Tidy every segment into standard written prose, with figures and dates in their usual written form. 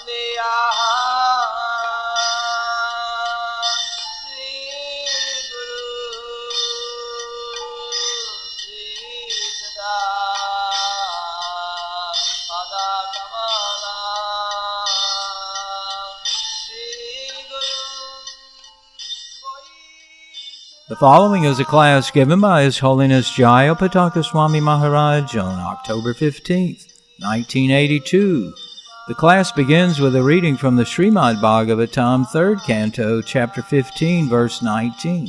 The following is a class given by His Holiness Jayapataka Swami Maharaj on October 15th, 1982. The class begins with a reading from the Srimad Bhagavatam, 3rd Canto, Chapter 15, Verse 19.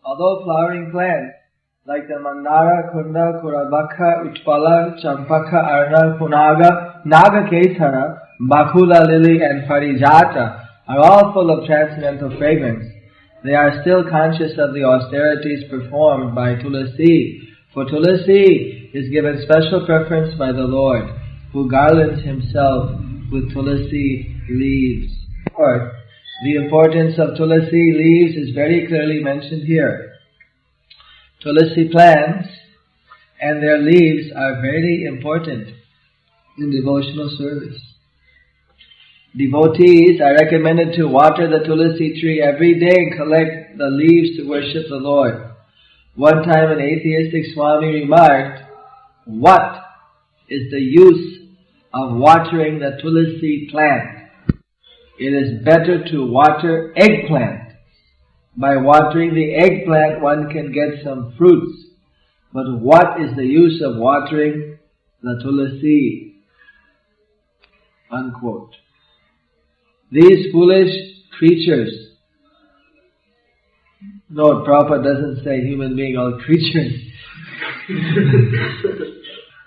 Although flowering plants like the Mandara, Kunda, Kurabakha, Utpala, Champaka, Arna, Punaga, Nagakesara, Bakula lily and Parijata are all full of transcendental fragrance, they are still conscious of the austerities performed by Tulasi. For Tulasi is given special preference by the Lord, who garlands himself with Tulasi leaves. The importance of Tulasi leaves is very clearly mentioned here. Tulasi plants and their leaves are very important in devotional service. Devotees are recommended to water the Tulasi tree every day and collect the leaves to worship the Lord. One time an atheistic Swami remarked, "What is the use of watering the Tulasi plant? It is better to water eggplant. By watering the eggplant one can get some fruits. But what is the use of watering the Tulasi?" Unquote. These foolish creatures, no, Prabhupada doesn't say human being, all creatures,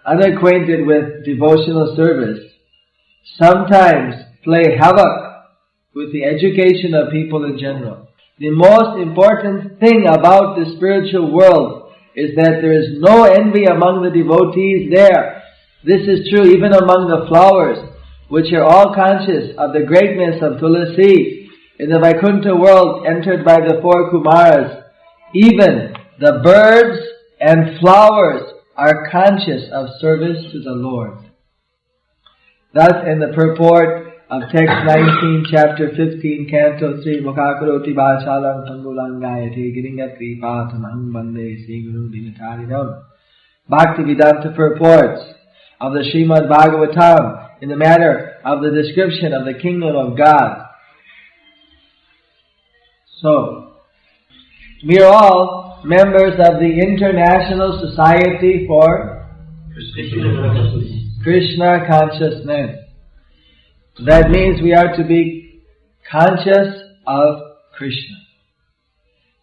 unacquainted with devotional service, sometimes play havoc with the education of people in general. The most important thing about the spiritual world is that there is no envy among the devotees there. This is true even among the flowers, which are all conscious of the greatness of Tulasi. In the Vaikuntha world entered by the four Kumaras, even the birds and flowers are conscious of service to the Lord. Thus in the purport of text 19, chapter 15, canto 3, Mukhakaroti Vachalam Pangulangayate Giringa Kripatamang Bande Sri Guru Dinataridam. Bhaktivedanta purports of the Srimad Bhagavatam in the matter of the description of the kingdom of God. So, we are all members of the International Society for Krishna Consciousness. That means we are to be conscious of Krishna.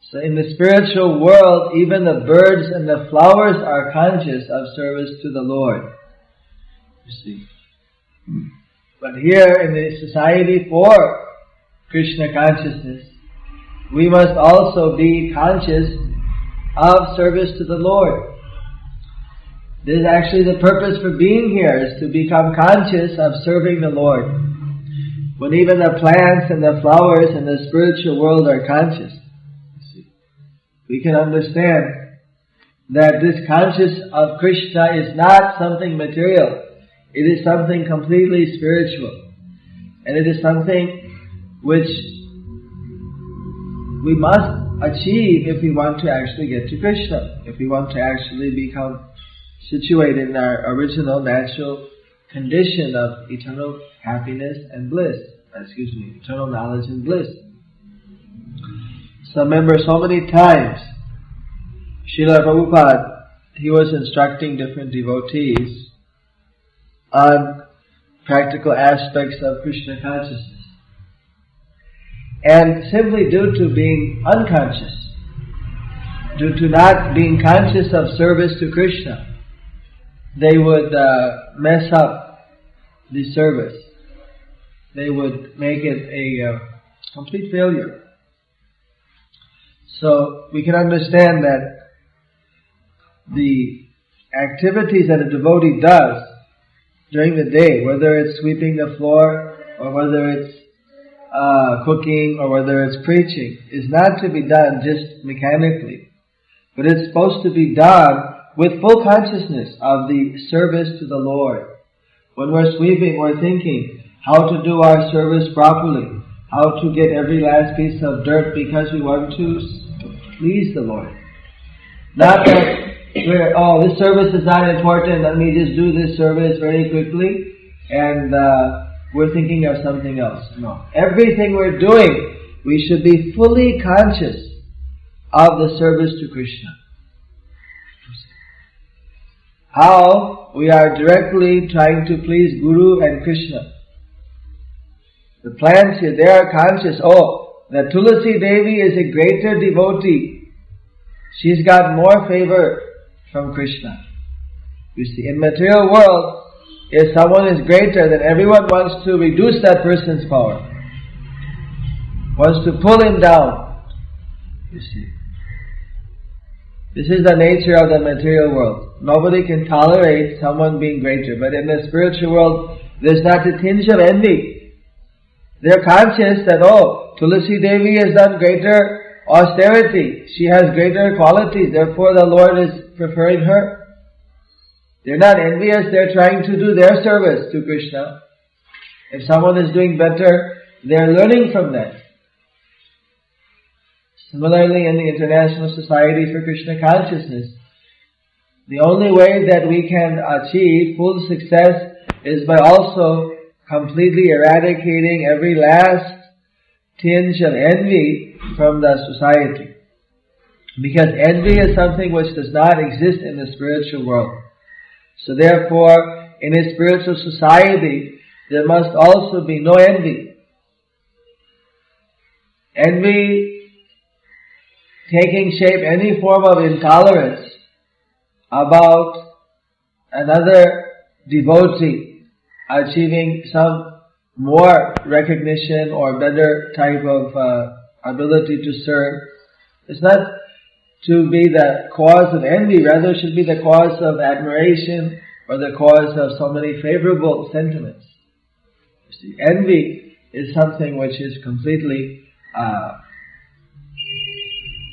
So in the spiritual world, even the birds and the flowers are conscious of service to the Lord. You see. But here in the society for Krishna consciousness, we must also be conscious of service to the Lord. This is actually the purpose for being here, is to become conscious of serving the Lord. When even the plants and the flowers in the spiritual world are conscious, we can understand that this conscious of Krishna is not something material. It is something completely spiritual. And it is something which we must achieve if we want to actually get to Krishna, if we want to actually become situated in our original natural condition of eternal happiness and bliss. Eternal knowledge and bliss. So remember, so many times, Srila Prabhupada, he was instructing different devotees on practical aspects of Krishna consciousness. And simply due to being unconscious, due to not being conscious of service to Krishna, they would mess up the service. They would make it Complete failure. So we can understand that the activities that a devotee does during the day, whether it's sweeping the floor or whether it's cooking or whether it's preaching, is not to be done just mechanically, but it's supposed to be done with full consciousness of the service to the Lord. When we're sweeping, we're thinking how to do our service properly, how to get every last piece of dirt because we want to please the Lord. Not that this service is not important, let me just do this service very quickly and we're thinking of something else. No. Everything we're doing, we should be fully conscious of the service to Krishna. How we are directly trying to please Guru and Krishna. The plants here, they are conscious, that Tulasi Devi is a greater devotee. She's got more favor from Krishna. You see, in material world, if someone is greater, then everyone wants to reduce that person's power. Wants to pull him down. You see. This is the nature of the material world. Nobody can tolerate someone being greater. But in the spiritual world, there's not a tinge of envy. They're conscious that, Tulasi Devi has done greater austerity. She has greater qualities. Therefore, the Lord is preferring her. They're not envious. They're trying to do their service to Krishna. If someone is doing better, they're learning from that. Similarly, in the International Society for Krishna Consciousness, the only way that we can achieve full success is by also completely eradicating every last tinge of envy from the society. Because envy is something which does not exist in the spiritual world. So therefore, in a spiritual society, there must also be no envy. Envy taking shape, any form of intolerance about another devotee achieving some more recognition or better type of ability to serve. It's not to be the cause of envy, rather it should be the cause of admiration or the cause of so many favorable sentiments. You see, envy is something which is completely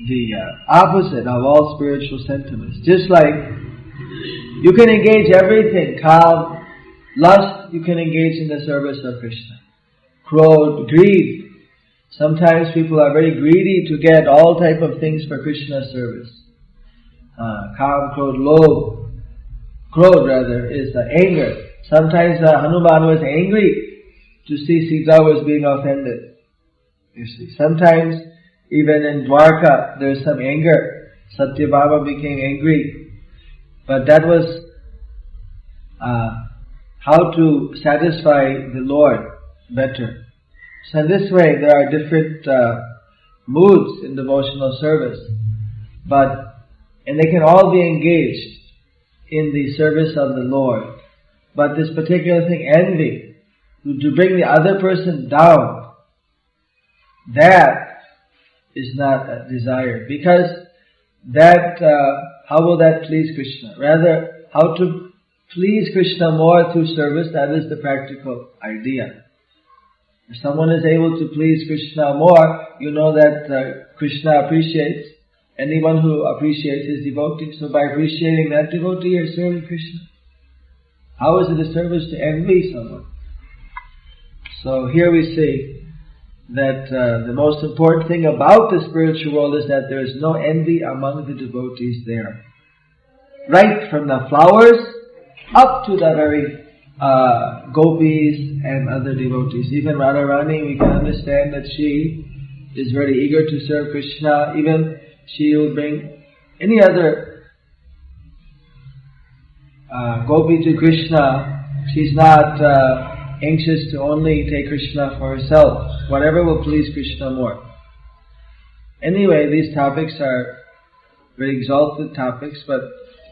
the opposite of all spiritual sentiments. Just like you can engage everything, calm, lust, you can engage in the service of Krishna. Krodh, greed. Sometimes people are very greedy to get all type of things for Krishna's service. Kam, Krodh, Lobh. Krodh rather is anger. Sometimes Hanuman was angry to see Sita was being offended. You see, sometimes even in Dwarka there's some anger. Satyabhama became angry. But that was how to satisfy the Lord better. So in this way there are different moods in devotional service. And they can all be engaged in the service of the Lord. But this particular thing, envy, to bring the other person down, that is not a desire. Because that, how will that please Krishna? Rather, how to please Krishna more through service, that is the practical idea. If someone is able to please Krishna more, you know that Krishna appreciates anyone who appreciates his devotee. So by appreciating that devotee, you're serving Krishna. How is it a service to envy someone? So here we see that the most important thing about the spiritual world is that there is no envy among the devotees there. Right from the flowers up to the very gopis and other devotees. Even Radharani, we can understand that she is very eager to serve Krishna. Even she will bring any other gopi to Krishna. She's not anxious to only take Krishna for herself. Whatever will please Krishna more. Anyway, these topics are very exalted topics, but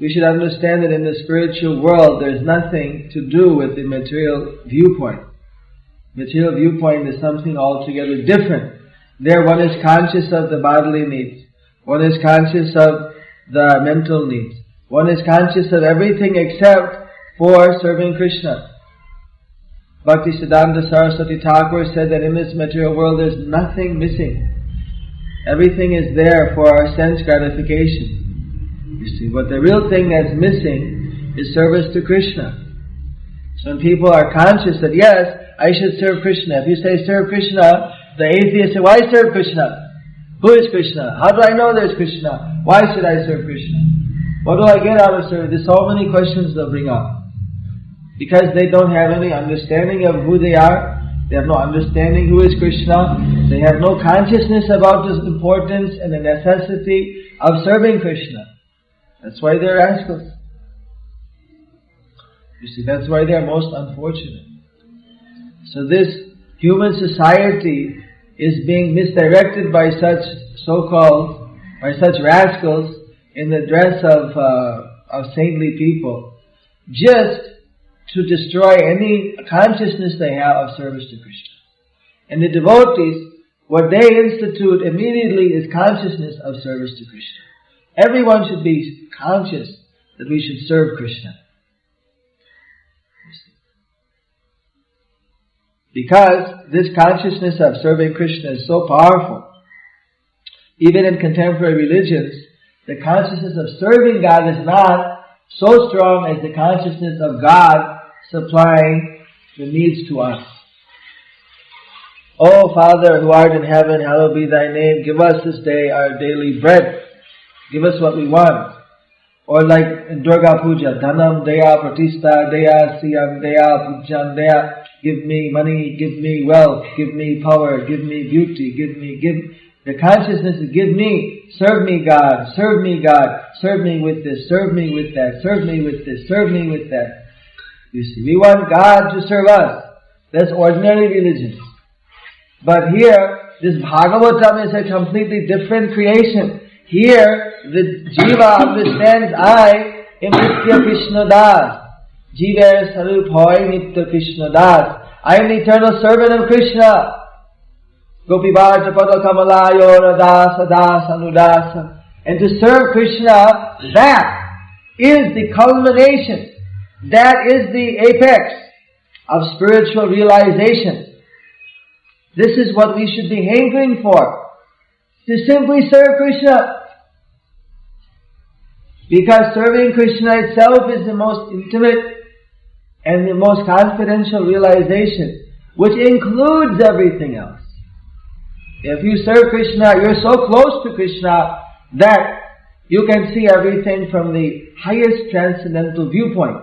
we should understand that in the spiritual world there is nothing to do with the material viewpoint. Material viewpoint is something altogether different There one is conscious of the bodily needs. One is conscious of the mental needs. One is conscious of everything except for serving Krishna. Bhaktisiddhanta Saraswati Thakur said that in this material world there's nothing missing. Everything is there for our sense gratification. You see, but the real thing that's missing is service to Krishna. So when people are conscious that yes, I should serve Krishna. If you say serve Krishna, the atheist say, why serve Krishna? Who is Krishna? How do I know there's Krishna? Why should I serve Krishna? What do I get out of service? There's so many questions they'll bring up. Because they don't have any understanding of who they are. They have no understanding who is Krishna. They have no consciousness about the importance and the necessity of serving Krishna. That's why they're rascals. You see, that's why they're most unfortunate. So this human society is being misdirected by such rascals in the dress of saintly people, just to destroy any consciousness they have of service to Krishna. And the devotees, what they institute immediately is consciousness of service to Krishna. Everyone should be conscious that we should serve Krishna. Because this consciousness of serving Krishna is so powerful, even in contemporary religions, the consciousness of serving God is not so strong as the consciousness of God supplying the needs to us. O Father who art in heaven, hallowed be thy name. Give us this day our daily bread. Give us what we want. Or like in Durga Puja, Dhanam Deya Pratista Deya Siyam Deya Pujam Deya. Give me money, give me wealth, give me power, give me beauty, give. The consciousness is give me, serve me God, serve me God, serve me with this, serve me with that, serve me with this, serve me with that. You see, we want God to serve us. That's ordinary religion. But here, this Bhagavatam is a completely different creation. Here, the Jiva understands I am Nitya Krishna Das. Jiva Sarup Hoy Nitya Krishna Das. I am the eternal servant of Krishna. Gopivarta Pada Kamalayo Radasa Das Anudasa. And to serve Krishna, that is the culmination. That is the apex of spiritual realization. This is what we should be hankering for. To simply serve Krishna. Because serving Krishna itself is the most intimate and the most confidential realization, which includes everything else. If you serve Krishna, you're so close to Krishna that you can see everything from the highest transcendental viewpoint.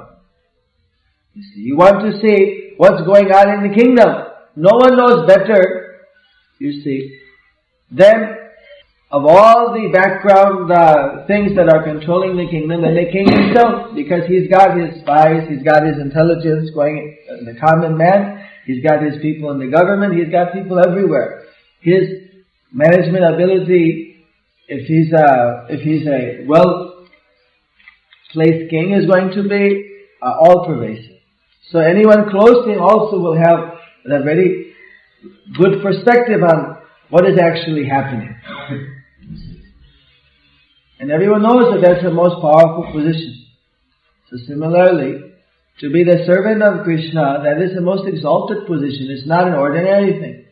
You see, you want to see what's going on in the kingdom. No one knows better, you see, than of all the background things that are controlling the kingdom than the king himself, because he's got his spies, he's got his intelligence going in the common man, he's got his people in the government, he's got people everywhere. His management ability, if he's a well-placed king, is going to be all-pervasive. So anyone close to him also will have a very good perspective on what is actually happening. And everyone knows that that's the most powerful position. So similarly, to be the servant of Krishna, that is the most exalted position. It's not an ordinary thing.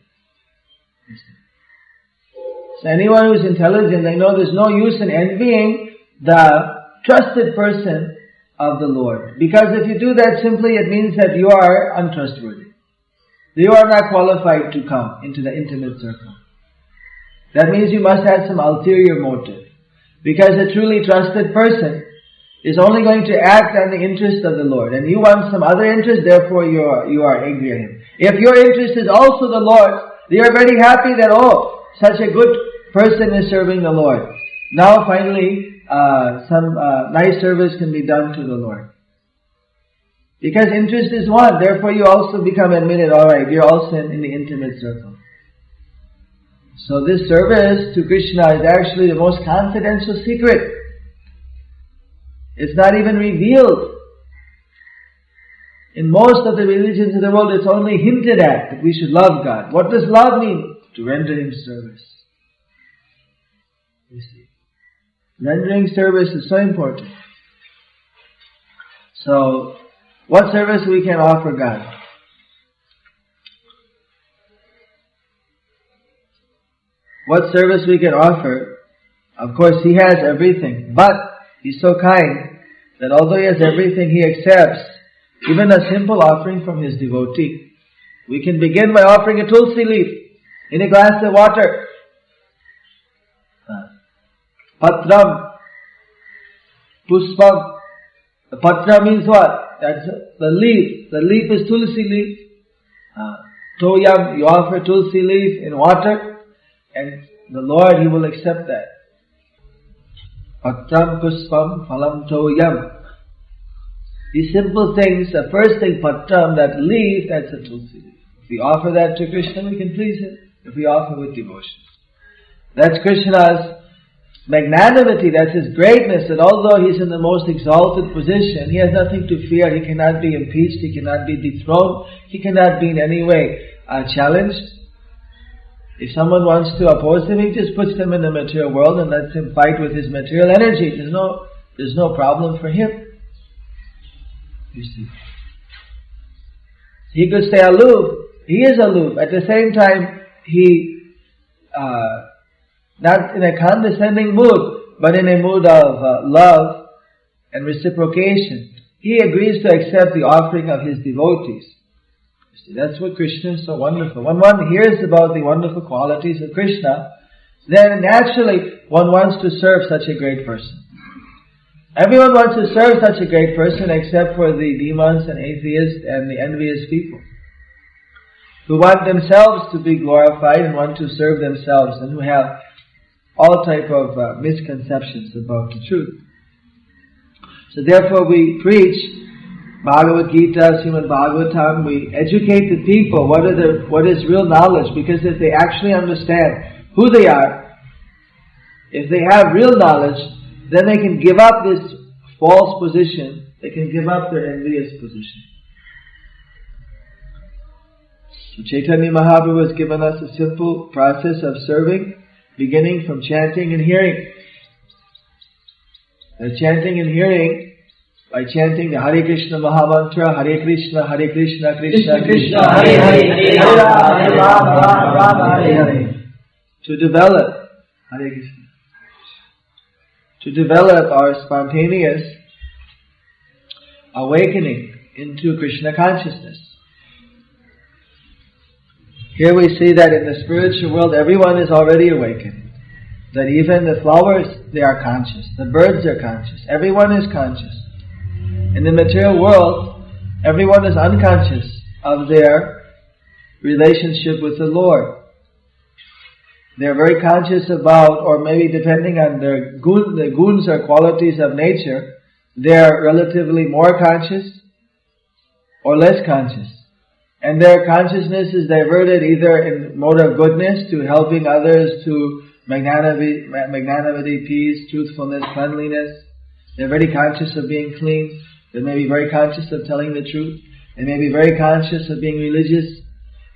So anyone who's intelligent, they know there's no use in envying the trusted person of the Lord. Because if you do that simply, it means that you are untrustworthy. You are not qualified to come into the intimate circle. That means you must have some ulterior motive. Because a truly trusted person is only going to act on the interest of the Lord. And you want some other interest, therefore you are angry at him. If your interest is also the Lord's, you are very happy that, such a good person is serving the Lord. Now finally, some nice service can be done to the Lord. Because interest is one, therefore you also become admitted, alright, you're also in the intimate circle. So this service to Krishna is actually the most confidential secret. It's not even revealed. In most of the religions of the world, it's only hinted at that we should love God. What does love mean? to render Him service. You see, rendering service is so important. So, what service we can offer God? What service we can offer? Of course, He has everything, but He's so kind that although He has everything, He accepts even a simple offering from His devotee. We can begin by offering a tulsi leaf in a glass of water. Patram, puspam. The patra means what? That's the leaf. The leaf is tulsi leaf. Toyam, you offer tulsi leaf in water, and the Lord, He will accept that. Patram puspam phalam toyam. These simple things, the first thing, patram, that leaf, that's a tulsi leaf. If we offer that to Krishna, we can please Him. If we offer with devotion. That's Krishna's magnanimity, that's His greatness, that although He's in the most exalted position, He has nothing to fear. He cannot be impeached, He cannot be dethroned, He cannot be in any way challenged. If someone wants to oppose Him, He just puts them in the material world and lets him fight with his material energy. There's no problem for Him. You see. He could stay aloof. He is aloof. At the same time, He, not in a condescending mood, but in a mood of love and reciprocation, He agrees to accept the offering of His devotees. You see, that's what Krishna is so wonderful. When one hears about the wonderful qualities of Krishna, then naturally one wants to serve such a great person. Everyone wants to serve such a great person except for the demons and atheists and the envious people, who want themselves to be glorified and want to serve themselves, and who have all type of misconceptions about the truth. So therefore we preach Bhagavad Gita, Srimad Bhagavatam, we educate the people what is real knowledge, because if they actually understand who they are, if they have real knowledge, then they can give up this false position, they can give up their envious position. So Chaitanya Mahaprabhu has given us a simple process of serving, beginning from chanting and hearing. And chanting and hearing, by chanting the Hare Krishna Mahamantra, Hare Krishna, Krishna Krishna, Hare Hare, Hare Rama, Hare Hare. To develop, Hare Krishna, to develop our spontaneous awakening into Krishna consciousness. Here we see that in the spiritual world everyone is already awakened. That even the flowers, they are conscious. The birds are conscious. Everyone is conscious. In the material world, everyone is unconscious of their relationship with the Lord. They are very conscious about, or maybe depending on the guns or qualities of nature, they are relatively more conscious or less conscious. And their consciousness is diverted either in mode of goodness, to helping others, to magnanimity, peace, truthfulness, cleanliness. They're very conscious of being clean. They may be very conscious of telling the truth. They may be very conscious of being religious.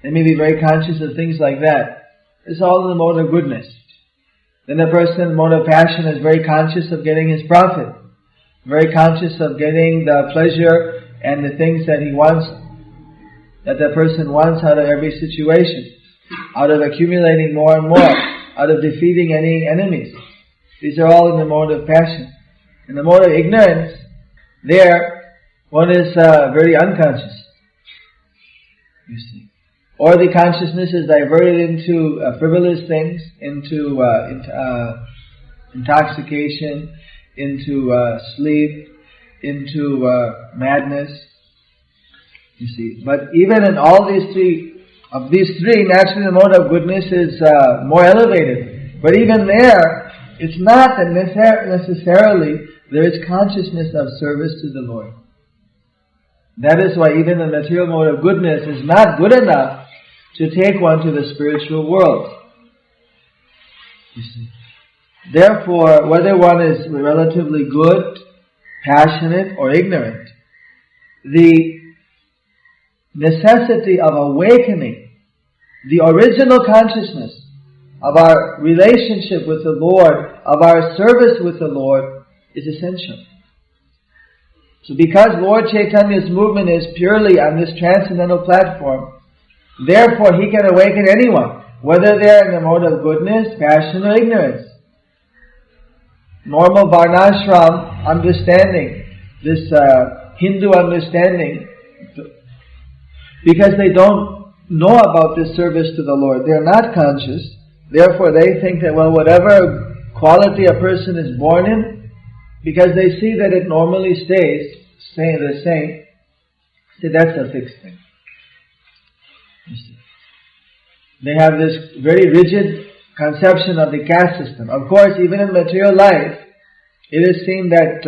They may be very conscious of things like that. It's all in the mode of goodness. Then the person in the mode of passion is very conscious of getting his profit. Very conscious of getting the pleasure and the things that he wants, that the person wants out of every situation, out of accumulating more and more, out of defeating any enemies. These are all in the mode of passion. In the mode of ignorance, there one is very unconscious, you see. Or the consciousness is diverted into frivolous things, into intoxication, into sleep, into madness. You see, but even in all these three, naturally the mode of goodness is more elevated. But even there, it's not that necessarily there is consciousness of service to the Lord. That is why even the material mode of goodness is not good enough to take one to the spiritual world. You see. Therefore, whether one is relatively good, passionate, or ignorant, the necessity of awakening the original consciousness of our relationship with the Lord, of our service with the Lord, is essential. So because Lord Chaitanya's movement is purely on this transcendental platform, therefore he can awaken anyone, whether they are in the mode of goodness, passion, or ignorance. Normal Varnashram understanding, this Hindu understanding, because they don't know about this service to the Lord, they are not conscious, therefore they think that, well, whatever quality a person is born in, because they see that it normally stays the same, see, that's a fixed thing. You see. They have this very rigid conception of the caste system. Of course, even in material life, it is seen that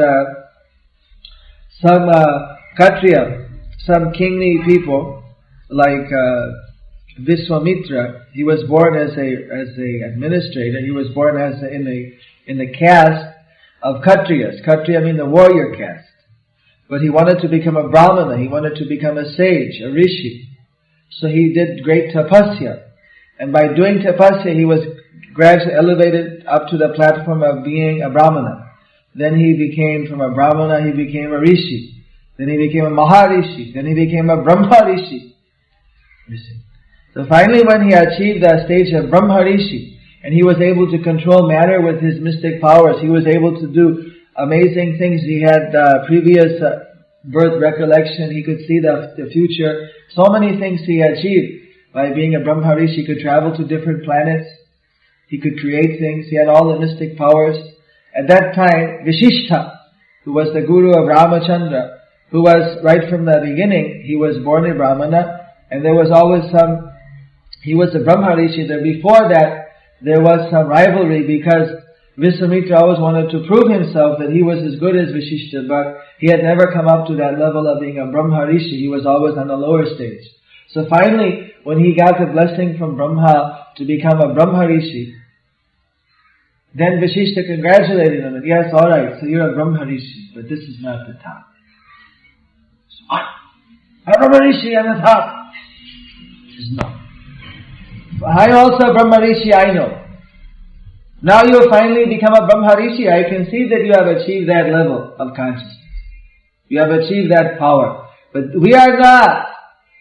some Kshatriya, some kingly people, like Viswamitra, he was born as a administrator. He was born as in the caste of Kshatriyas. Kshatriya means the warrior caste. But he wanted to become a Brahmana. He wanted to become a sage, a rishi. So he did great tapasya. And by doing tapasya, he was gradually elevated up to the platform of being a Brahmana. Then he became, from a Brahmana, he became a rishi. Then he became a Maharishi. Then he became a Brahmarishi. You see. So finally, when he achieved the stage of Brahmarishi, and he was able to control matter with his mystic powers, he was able to do amazing things. He had previous birth recollection. He could see the future. So many things he achieved by being a Brahmarishi. He could travel to different planets. He could create things. He had all the mystic powers. At that time, Vishishta, who was the guru of Ramachandra, who was right from the beginning, he was born a Brahmana, and there was always he was a Brahmarishi. Before that, there was some rivalry because Viswamitra always wanted to prove himself that he was as good as Vishishta, but he had never come up to that level of being a Brahmarishi. He was always on the lower stage. So finally, when he got the blessing from Brahma to become a Brahmarishi, then Vishishta congratulated him, and yes, alright, so you're a Brahmarishi, but this is not the top. So, what? A Brahmarishi on the top? He says, no. I also a Brahmarishi, I know. Now you have finally become a Brahmarishi. I can see that you have achieved that level of consciousness. You have achieved that power. But we are not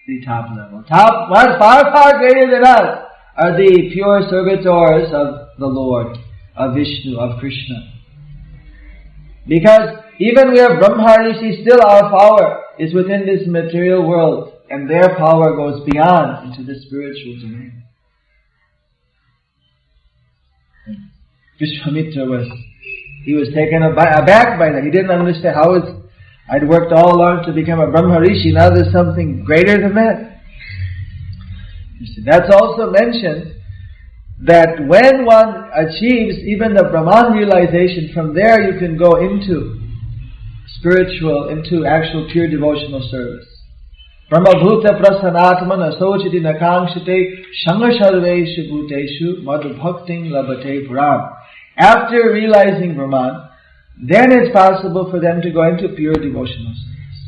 the top level. Far greater than us are the pure servitors of the Lord, of Vishnu, of Krishna. Because even we are Brahmarishi, still our power is within this material world, and their power goes beyond into the spiritual domain. Vishwamitra was taken aback by that. He didn't understand how I'd worked all along to become a Brahmarishi, now there's something greater than that. You see, that's also mentioned that when one achieves even the Brahman realization, from there you can go into actual pure devotional service. Brahmabhuta prasanatman asochiti nakangshite shanga sarveshu bhuteshu madhu bhakting labate puram. After realizing Brahman, then it's possible for them to go into pure devotional service.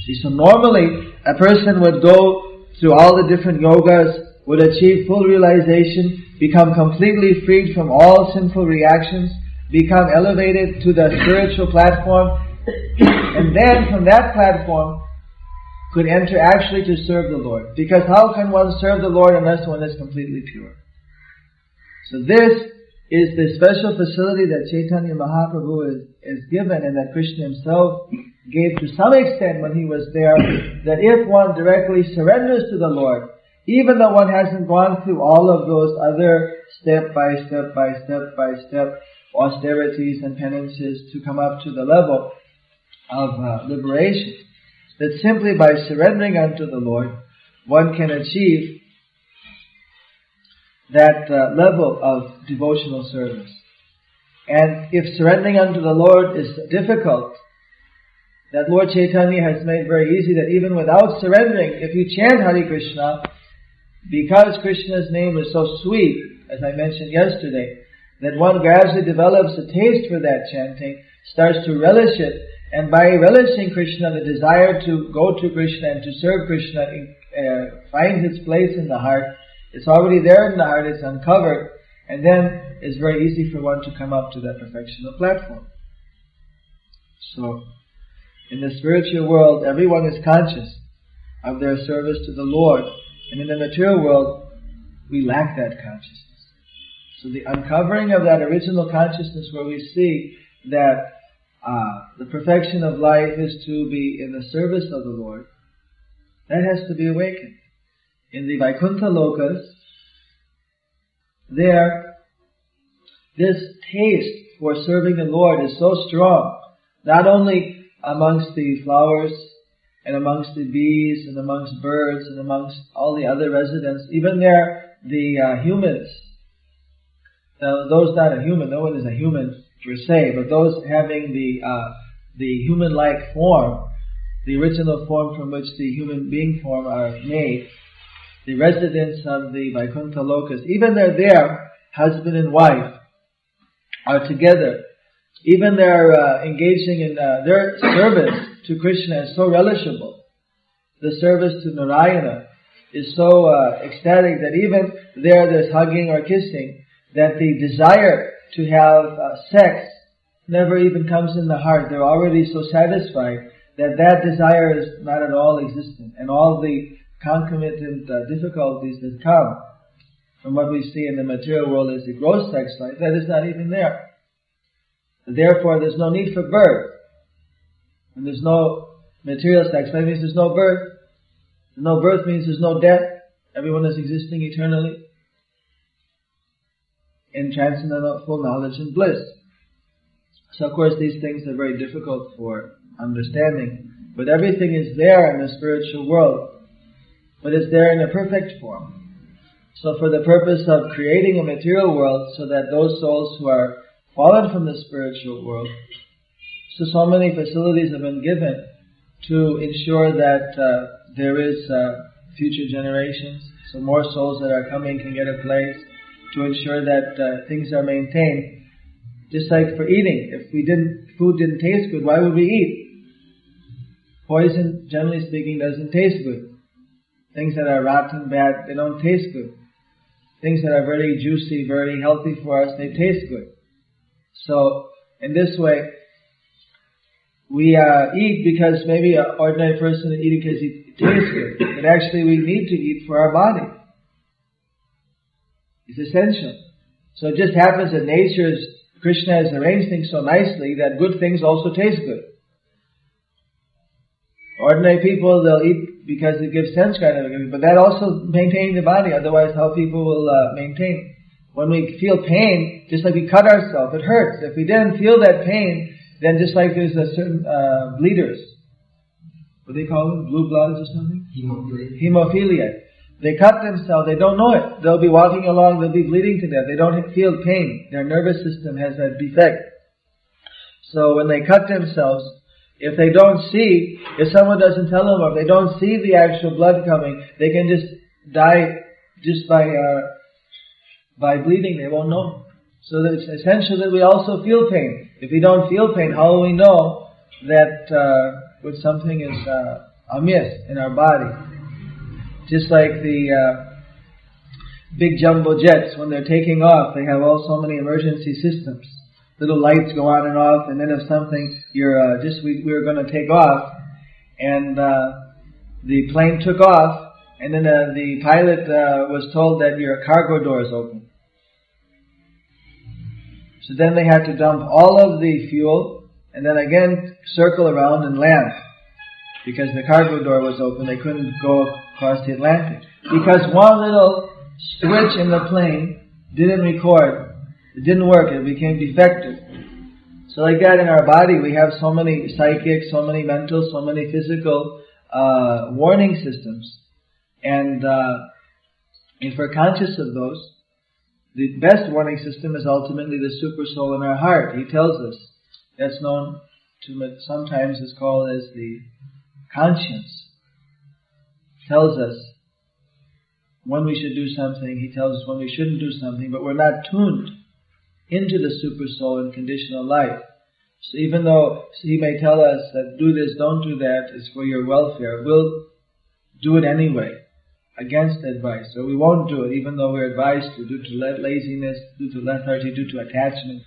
See, so normally a person would go through all the different yogas, would achieve full realization, become completely freed from all sinful reactions, become elevated to the spiritual platform, and then from that platform could enter actually to serve the Lord. Because how can one serve the Lord unless one is completely pure? So this is the special facility that Chaitanya Mahaprabhu is given, and that Krishna himself gave to some extent when he was there, that if one directly surrenders to the Lord, even though one hasn't gone through all of those other step by step austerities and penances to come up to the level of liberation, that simply by surrendering unto the Lord, one can achieve that level of devotional service. And if surrendering unto the Lord is difficult, that Lord Chaitanya has made very easy that even without surrendering, if you chant Hare Krishna, because Krishna's name is so sweet, as I mentioned yesterday, that one gradually develops a taste for that chanting, starts to relish it, and by relishing Krishna, the desire to go to Krishna and to serve Krishna finds its place in the heart, It's already there in the heart, it's uncovered, and then it's very easy for one to come up to that perfectional platform. So, in the spiritual world, everyone is conscious of their service to the Lord, and in the material world, we lack that consciousness. So the uncovering of that original consciousness where we see that the perfection of life is to be in the service of the Lord, that has to be awakened. In the Vaikuntha Lokas, there, this taste for serving the Lord is so strong, not only amongst the flowers and amongst the bees and amongst birds and amongst all the other residents, even there, the humans. Now, those not a human, no one is a human per se, but those having the human-like form, the original form from which the human being form are made, the residents of the Vaikuntha Lokas, even there, husband and wife are together. Even they're engaging in their service to Krishna is so relishable. The service to Narayana is so ecstatic that even there's hugging or kissing, that the desire to have sex never even comes in the heart. They're already so satisfied that desire is not at all existent. And all the concomitant difficulties that come from what we see in the material world as the gross sex life, that is not even there. Therefore, there's no need for birth. When there's no material sex life, means there's no birth. No birth means there's no death. Everyone is existing eternally in transcendental knowledge and bliss. So, of course, these things are very difficult for understanding. But everything is there in the spiritual world. But it's there in a perfect form. So for the purpose of creating a material world, so that those souls who are fallen from the spiritual world, so many facilities have been given to ensure that there is future generations, so more souls that are coming can get a place, to ensure that things are maintained. Just like for eating, if food didn't taste good, why would we eat? Poison, generally speaking, doesn't taste good. Things that are rotten, bad, they don't taste good. Things that are very juicy, very healthy for us, they taste good. So, in this way, we eat because maybe an ordinary person is eating because it tastes good. But actually we need to eat for our body. It's essential. So it just happens that Krishna has arranged things so nicely that good things also taste good. Ordinary people, they'll eat because it gives sense gratification, but that also maintaining the body, otherwise how people will maintain. When we feel pain, just like we cut ourselves, it hurts. If we didn't feel that pain, then just like there's a certain bleeders, what do they call them? Blue bloods or something? Hemophilia. They cut themselves, they don't know it. They'll be walking along, they'll be bleeding to death. They don't feel pain. Their nervous system has that defect. So when they cut themselves, if they don't see, if someone doesn't tell them, or if they don't see the actual blood coming, they can just die just by bleeding. They won't know. So it's essential that we also feel pain. If we don't feel pain, how will we know that something is amiss in our body? Just like the big jumbo jets, when they're taking off, they have all so many emergency systems. Little lights go on and off, and then if something, we were going to take off, and the plane took off, and then the pilot was told that your cargo door is open. So then they had to dump all of the fuel, and then again circle around and land, because the cargo door was open. They couldn't go across the Atlantic, because one little switch in the plane didn't record. It didn't work. It became defective. So like that in our body, we have so many psychic, so many mental, so many physical warning systems. And if we're conscious of those, the best warning system is ultimately the super soul in our heart. He tells us. That's known to sometimes is called as the conscience. Tells us when we should do something. He tells us when we shouldn't do something, but we're not tuned into the super soul in conditional life. So even though he may tell us that do this, don't do that, it's for your welfare, we'll do it anyway. against advice, or we won't do it even though we're advised to, due to laziness, due to lethargy, due to attachment.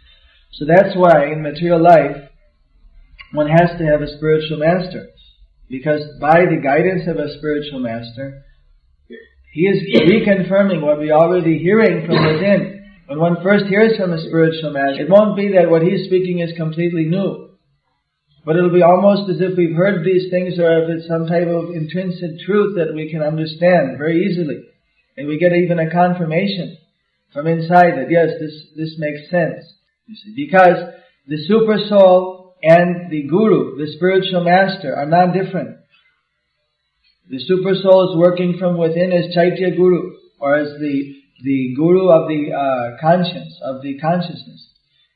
So that's why in material life one has to have a spiritual master, because by the guidance of a spiritual master, he is reconfirming what we're already hearing from within. When one first hears from a spiritual master, it won't be that what he's speaking is completely new, but it'll be almost as if we've heard these things, or if it's some type of intrinsic truth that we can understand very easily. And we get even a confirmation from inside that yes, this makes sense. You see, because the super soul and the guru, the spiritual master, are not different. The super soul is working from within as Chaitya Guru, or as the guru of the conscience, of the consciousness.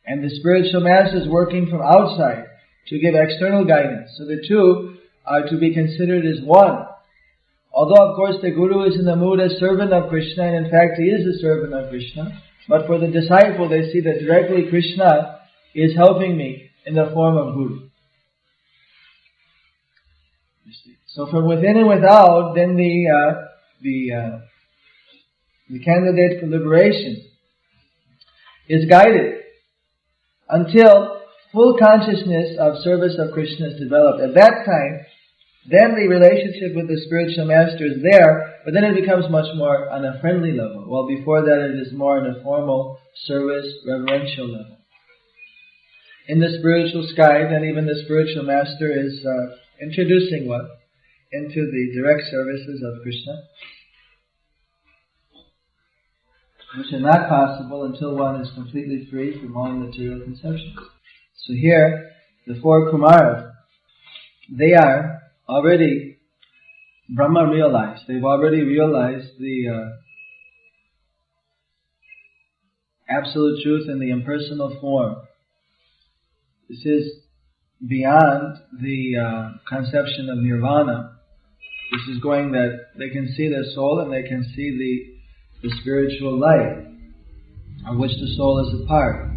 And the spiritual master is working from outside to give external guidance. So the two are to be considered as one. Although of course the guru is in the mood as servant of Krishna, and in fact he is a servant of Krishna, but for the disciple they see that directly Krishna is helping me in the form of guru. You see. So from within and without, then the candidate for liberation is guided until full consciousness of service of Krishna is developed. At that time, then the relationship with the spiritual master is there, but then it becomes much more on a friendly level. While before that it is more on a formal service, reverential level. In the spiritual sky, then even the spiritual master is introducing one into the direct services of Krishna, which are not possible until one is completely free from all material conceptions. So here, the four Kumaras, they are already Brahma realized. They've already realized the absolute truth in the impersonal form. This is beyond the conception of nirvana. This is going that they can see their soul and they can see the spiritual light of which the soul is a part.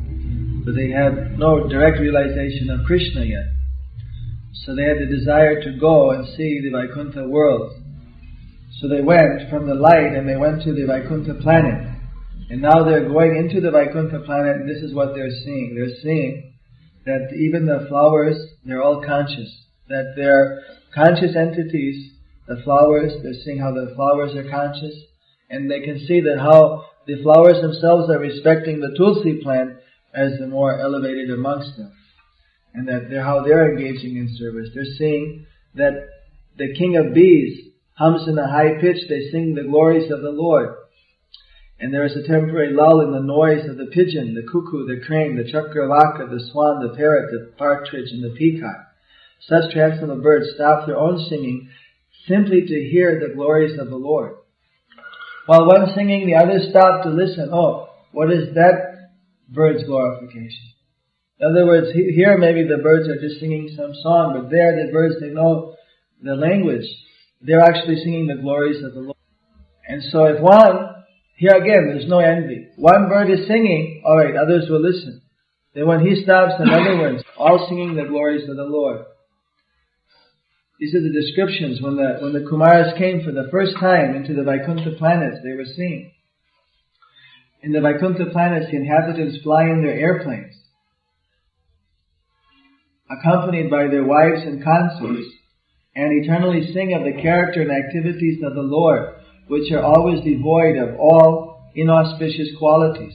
But they have no direct realization of Krishna yet. So they had the desire to go and see the Vaikuntha world. So they went from the light and they went to the Vaikuntha planet. And now they're going into the Vaikuntha planet, and this is what they're seeing. They're seeing that even the flowers, they're all conscious. That they're conscious entities, the flowers, they're seeing how the flowers are conscious. And they can see that how the flowers themselves are respecting the tulsi plant as the more elevated amongst them. And that how they're engaging in service. They're seeing that the king of bees hums in a high pitch, they sing the glories of the Lord. And there is a temporary lull in the noise of the pigeon, the cuckoo, the crane, the chakravaka, the swan, the parrot, the partridge, and the peacock. Such transcendental birds stop their own singing simply to hear the glories of the Lord. While one singing, the others stop to listen. Oh, what is that bird's glorification? In other words, here maybe the birds are just singing some song, but there the birds, they know the language. They're actually singing the glories of the Lord. And so if one, here again, there's no envy. One bird is singing, alright, others will listen. Then when he stops, another one, all singing the glories of the Lord. These are the descriptions when the Kumaras came for the first time into the Vaikuntha planets, they were seeing. In the Vaikuntha planets, the inhabitants fly in their airplanes, accompanied by their wives and consorts, and eternally sing of the character and activities of the Lord, which are always devoid of all inauspicious qualities.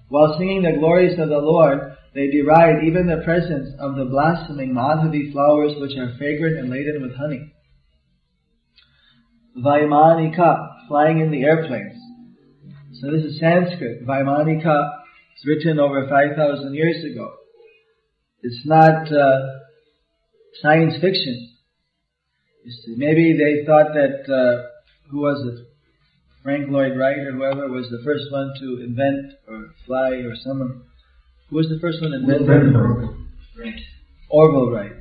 While singing the glories of the Lord, they deride even the presence of the blossoming Madhavi flowers, which are fragrant and laden with honey. Vaimanika, flying in the airplanes. So this is Sanskrit. Vaimanika is written over 5,000 years ago. It's not science fiction. You see, maybe they thought that, who was it? Frank Lloyd Wright or whoever was the first one to invent or fly, or someone. Who was the first one to invent? Orville Wright.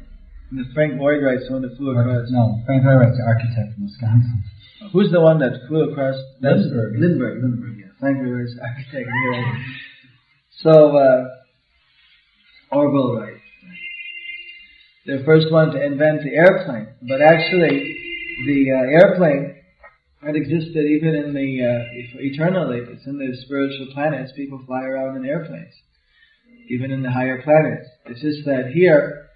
And the Frank Lloyd Wright's the one that flew across. No, Frank Lloyd Wright's the architect in Wisconsin. Who's the one that flew across? Lindbergh. Lindbergh, yeah. Frank Lloyd Wright's architect. So, Orville Wright. The first one to invent the airplane. But actually, the airplane That existed even in the eternally. It's in the spiritual planets. People fly around in airplanes, even in the higher planets. It's just that here,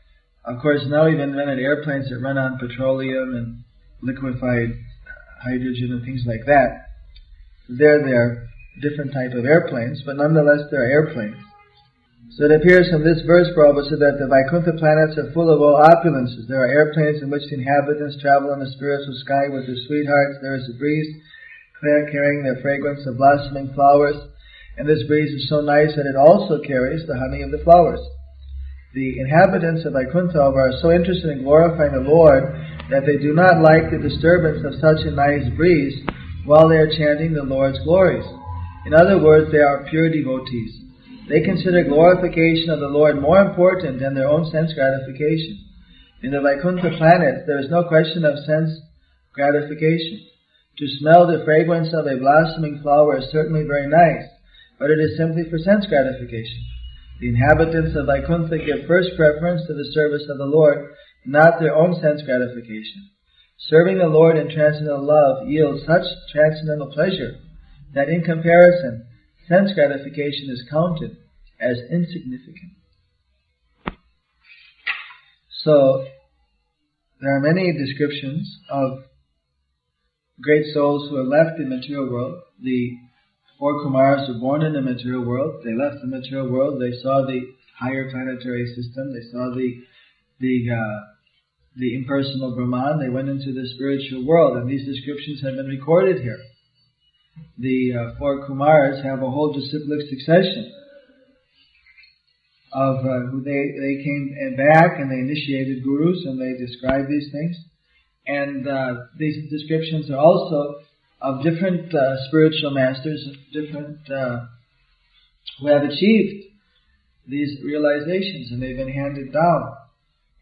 of course, now even invented airplanes that run on petroleum and liquefied hydrogen and things like that. They're different type of airplanes, but nonetheless they're airplanes. So it appears from this verse, Prabhupada said that the Vaikuntha planets are full of all opulences. There are airplanes in which the inhabitants travel in the spiritual sky with their sweethearts. There is a breeze carrying the fragrance of blossoming flowers, and this breeze is so nice that it also carries the honey of the flowers. The inhabitants of Vaikuntha are so interested in glorifying the Lord that they do not like the disturbance of such a nice breeze while they are chanting the Lord's glories. In other words, they are pure devotees. They consider glorification of the Lord more important than their own sense gratification. In the Vaikuntha planets, there is no question of sense gratification. To smell the fragrance of a blossoming flower is certainly very nice, but it is simply for sense gratification. The inhabitants of Vaikuntha give first preference to the service of the Lord, not their own sense gratification. Serving the Lord in transcendental love yields such transcendental pleasure that in comparison, sense gratification is counted as insignificant. So, there are many descriptions of great souls who have left the material world. The 4 Kumaras were born in the material world. They left the material world. They saw the higher planetary system. They saw the impersonal Brahman. They went into the spiritual world, and these descriptions have been recorded here. The 4 Kumaras have a whole disciplic succession of who they came back and they initiated gurus and they described these things. And these descriptions are also of different spiritual masters, different who have achieved these realizations, and they've been handed down.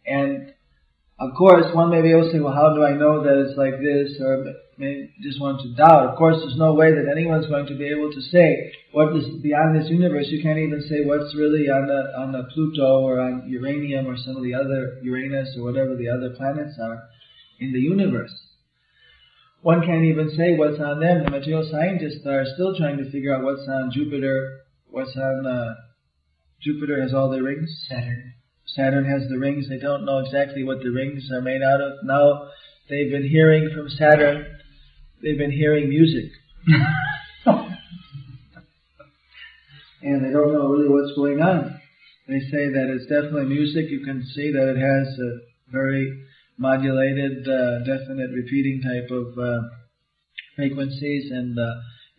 And of course, one may be able to say, well, how do I know that it's like this? Or may just want to doubt. Of course, there's no way that anyone's going to be able to say what is beyond this universe. You can't even say what's really on the Pluto or on Uranium or some of the other, Uranus or whatever the other planets are in the universe. One can't even say what's on them. The material scientists are still trying to figure out what's on Jupiter. What's on Jupiter has all the rings. Saturn has the rings. They don't know exactly what the rings are made out of. Now they've been hearing from Saturn. They've been hearing music. And they don't know really what's going on. They say that it's definitely music. You can see that it has a very modulated, definite repeating type of frequencies, and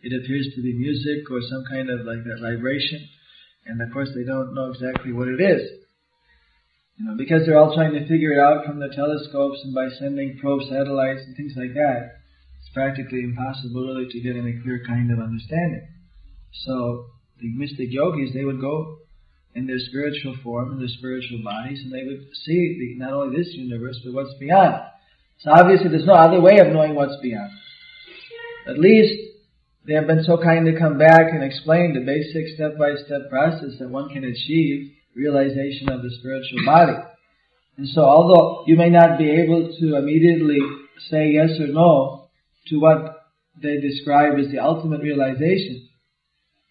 it appears to be music or some kind of like that vibration. And of course they don't know exactly what it is. Because they're all trying to figure it out from the telescopes and by sending probe satellites and things like that. It's practically impossible really to get any clear kind of understanding. So the mystic yogis, they would go in their spiritual form, in their spiritual bodies, and they would see not only this universe, but what's beyond. So obviously there's no other way of knowing what's beyond. At least they have been so kind to come back and explain the basic step-by-step process that one can achieve realization of the spiritual body. And so although you may not be able to immediately say yes or no to what they describe as the ultimate realization,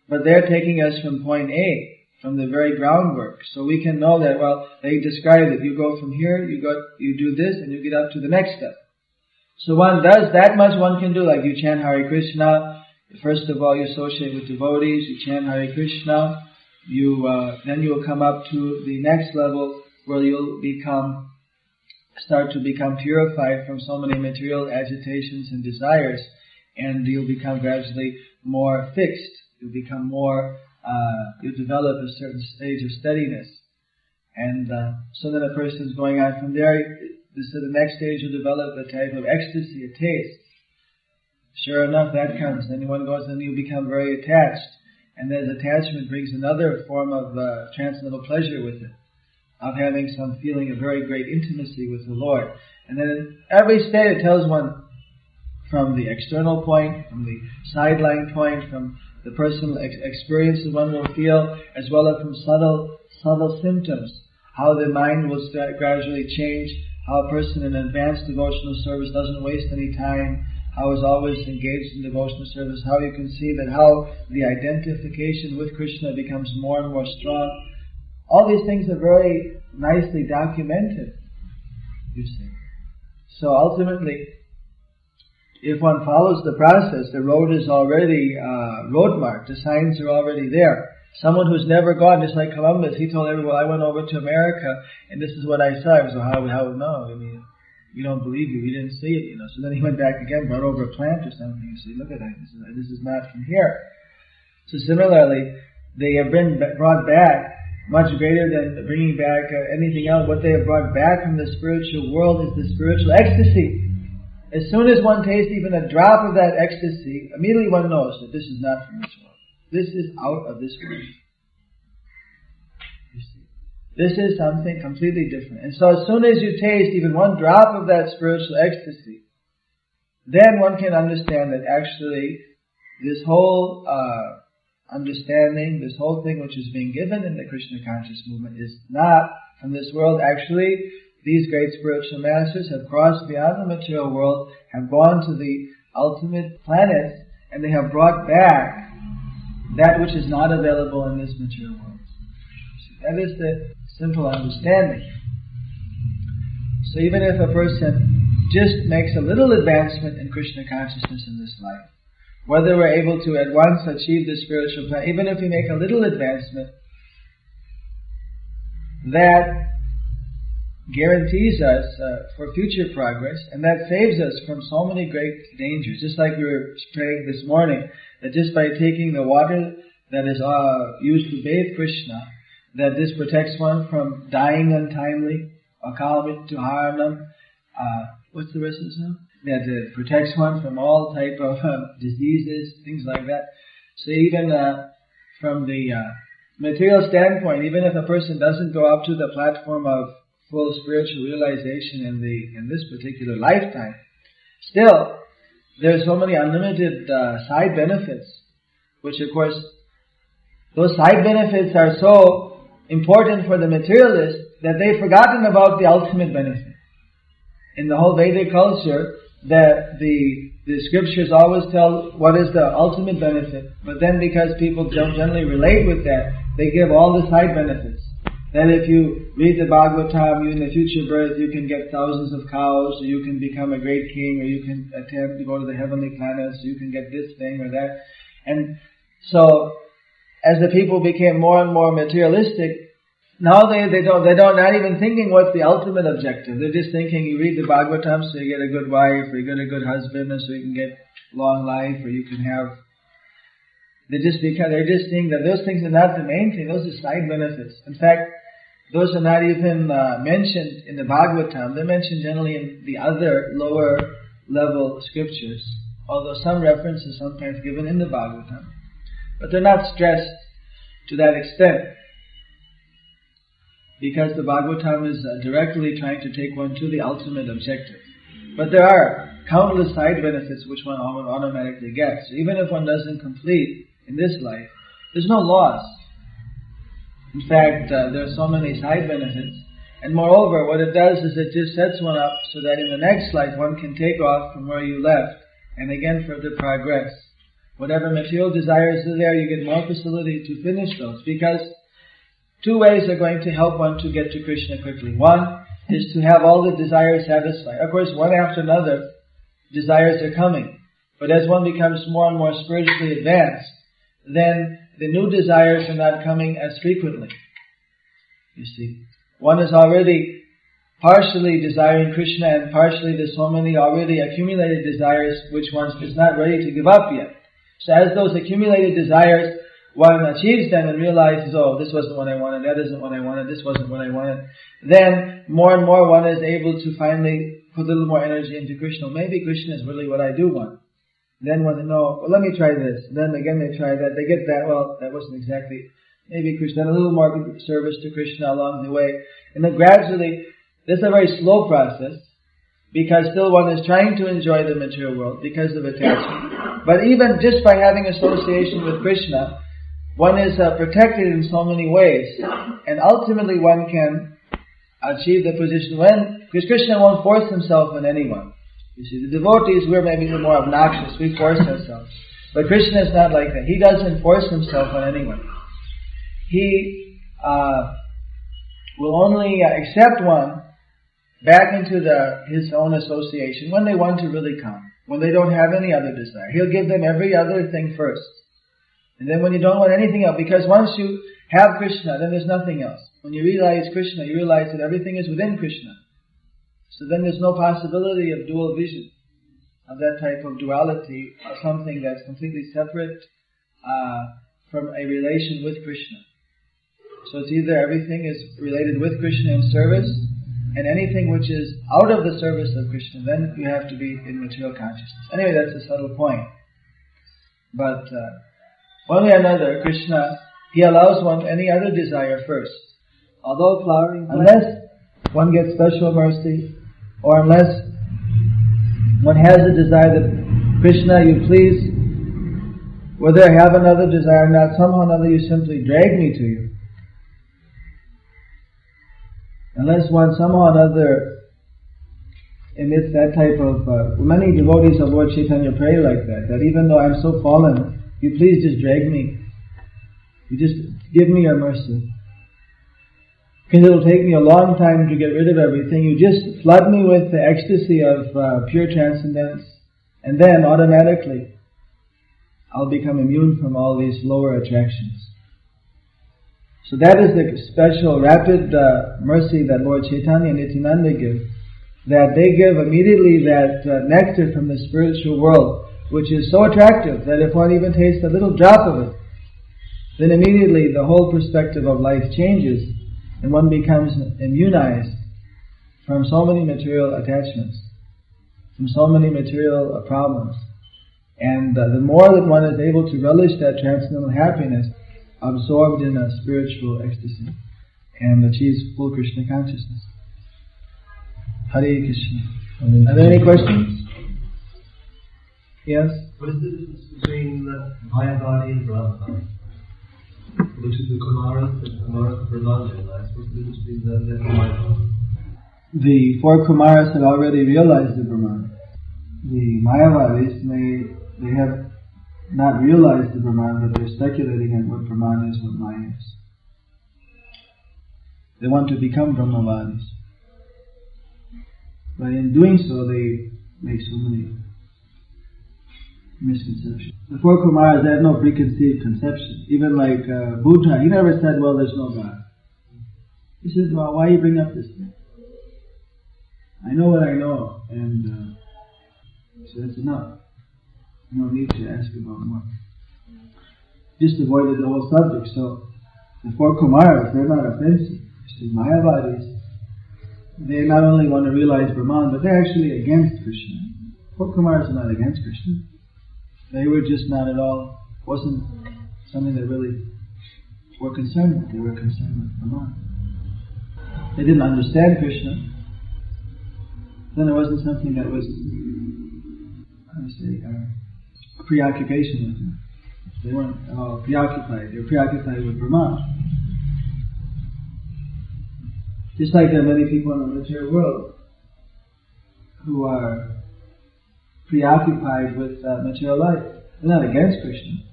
but they're taking us from point A, from the very groundwork. So we can know that, well, they describe it. You go from here, you do this, and you get up to the next step. So one does that much one can do, like you chant Hare Krishna. First of all, you associate with devotees, you chant Hare Krishna. Then you will come up to the next level where you'll start to become purified from so many material agitations and desires, and you'll become gradually more fixed. You'll become more, you'll develop a certain stage of steadiness. And so then a person's going on from there, so the next stage will develop a type of ecstasy, a taste. Sure enough, that comes. Then one goes and you become very attached. And then attachment brings another form of transcendental pleasure with it, of having some feeling of very great intimacy with the Lord. And then in every state it tells one from the external point, from the sideline point, from the personal experiences one will feel, as well as from subtle symptoms, how the mind will gradually change, how a person in advanced devotional service doesn't waste any time, how is always engaged in devotional service, how you can see that how the identification with Krishna becomes more and more strong. All these things are very nicely documented, you see. So ultimately, if one follows the process, the road is already road marked, the signs are already there. Someone who's never gone, just like Columbus, he told everyone, I went over to America and this is what I saw. I was like, how no? I mean, we don't believe you, we didn't see it, So then he went back again, brought over a plant or something. You see, look at that, this is not from here. So similarly, they have been brought back much greater than bringing back anything else. What they have brought back from the spiritual world is the spiritual ecstasy. As soon as one tastes even a drop of that ecstasy, immediately one knows that this is not from this world. This is out of this world. You see, this is something completely different. And so as soon as you taste even one drop of that spiritual ecstasy, then one can understand that actually this whole understanding, this whole thing which is being given in the Krishna conscious movement is not from this world. Actually, these great spiritual masters have crossed beyond the material world, have gone to the ultimate planets, and they have brought back that which is not available in this material world. That is the simple understanding. So even if a person just makes a little advancement in Krishna consciousness in this life, whether we're able to at once achieve the spiritual plan, even if we make a little advancement, that guarantees us for future progress, and that saves us from so many great dangers. Just like we were praying this morning, that just by taking the water that is used to bathe Krishna, that this protects one from dying untimely, akal mrityu haranam, what's the rest of the song? That it protects one from all type of diseases, things like that. So even from the material standpoint, even if a person doesn't go up to the platform of full spiritual realization in this particular lifetime, still there are so many unlimited side benefits, which of course those side benefits are so important for the materialist that they've forgotten about the ultimate benefit. In the whole Vedic culture, the scriptures always tell what is the ultimate benefit, but then because people don't generally relate with that, they give all the side benefits. That if you read the Bhagavatam, you in the future birth, you can get thousands of cows, or you can become a great king, or you can attempt to go to the heavenly planets, you can get this thing or that. And so, as the people became more and more materialistic, now they're not even thinking what's the ultimate objective. They're just thinking you read the Bhagavatam so you get a good wife, or you get a good husband, or so you can get long life, or you can have. They're just seeing that those things are not the main thing. Those are side benefits. In fact, those are not even mentioned in the Bhagavatam. They're mentioned generally in the other lower level scriptures, although some reference is sometimes given in the Bhagavatam. But they're not stressed to that extent, because the Bhagavatam is directly trying to take one to the ultimate objective. But there are countless side benefits which one automatically gets. So even if one doesn't complete in this life, there's no loss. In fact, there are so many side benefits. And moreover, what it does is it just sets one up so that in the next life one can take off from where you left and again further progress. Whatever material desires are there, you get more facility to finish those, because two ways are going to help one to get to Krishna quickly. One is to have all the desires satisfied. Of course, one after another, desires are coming. But as one becomes more and more spiritually advanced, then the new desires are not coming as frequently. You see, one is already partially desiring Krishna, and partially there's so many already accumulated desires which one is not ready to give up yet. So as those accumulated desires, one achieves them and realizes, oh, this wasn't what I wanted, that isn't what I wanted, this wasn't what I wanted, then more and more one is able to finally put a little more energy into Krishna. Maybe Krishna is really what I do want. Then when they know, well, let me try this. Then again they try that. They get that, well, that wasn't exactly, maybe Krishna. Then a little more service to Krishna along the way. And then gradually, this is a very slow process, because still one is trying to enjoy the material world because of attachment. But even just by having association with Krishna, one is protected in so many ways. And ultimately one can achieve the position when, because Krishna won't force himself on anyone. You see, the devotees, we're maybe a little more obnoxious. We force ourselves. But Krishna is not like that. He doesn't force himself on anyone. He will only accept one back into his own association when they want to really come, when they don't have any other desire. He'll give them every other thing first. And then when you don't want anything else, because once you have Krishna, then there's nothing else. When you realize Krishna, you realize that everything is within Krishna. So then there's no possibility of dual vision, of that type of duality, of something that's completely separate from a relation with Krishna. So it's either everything is related with Krishna in service, and anything which is out of the service of Krishna, then you have to be in material consciousness. Anyway, that's a subtle point. But one way or another, Krishna, he allows one any other desire first. Although flowering, unless one gets special mercy, or unless one has a desire that Krishna, you please, whether I have another desire or not, somehow or another you simply drag me to you. Unless one somehow or another emits that type of... many devotees of Lord Chaitanya pray like that even though I'm so fallen, you please just drag me. You just give me your mercy. Because it'll take me a long time to get rid of everything. You just flood me with the ecstasy of pure transcendence, and then automatically I'll become immune from all these lower attractions. So that is the special rapid mercy that Lord Chaitanya and Nityananda give. That they give immediately that nectar from the spiritual world, which is so attractive that if one even tastes a little drop of it, then immediately the whole perspective of life changes and one becomes immunized from so many material attachments, from so many material problems. And the more that one is able to relish that transcendental happiness, absorbed in a spiritual ecstasy, and achieves full Krishna consciousness. Hare Krishna. Are there any questions? Yes? What is the difference between Mayavadi and Brahmavadi? Which is the Kumaras and Brahmavadi realized? What's the difference between them and Mayavadi? The four Kumaras have already realized the Brahman. The Mayavadis, they have not realized the Brahman, but they're speculating on what Brahman is, what Maya is. They want to become Brahmavadis. But in doing so, they make so many misconceptions. The four Kumaras, they had no preconceived conception. Even like Buddha, he never said, well, there's no God. He said, well, why you bring up this thing? I know what I know, and so that's enough. No need to ask about more. Just avoided the whole subject. So the four Kumaras, they're not offensive. The Mayavadis, they not only want to realize Brahman, but they're actually against Krishna. Four Kumaras are not against Krishna. They were just not at all, wasn't something they really were concerned with. They were concerned with Brahman. They didn't understand Krishna. Then there wasn't something that was, a preoccupation with them. They weren't all preoccupied. They were preoccupied with Brahman. Just like there are many people in the material world who are preoccupied with material life. They're not against Krishna.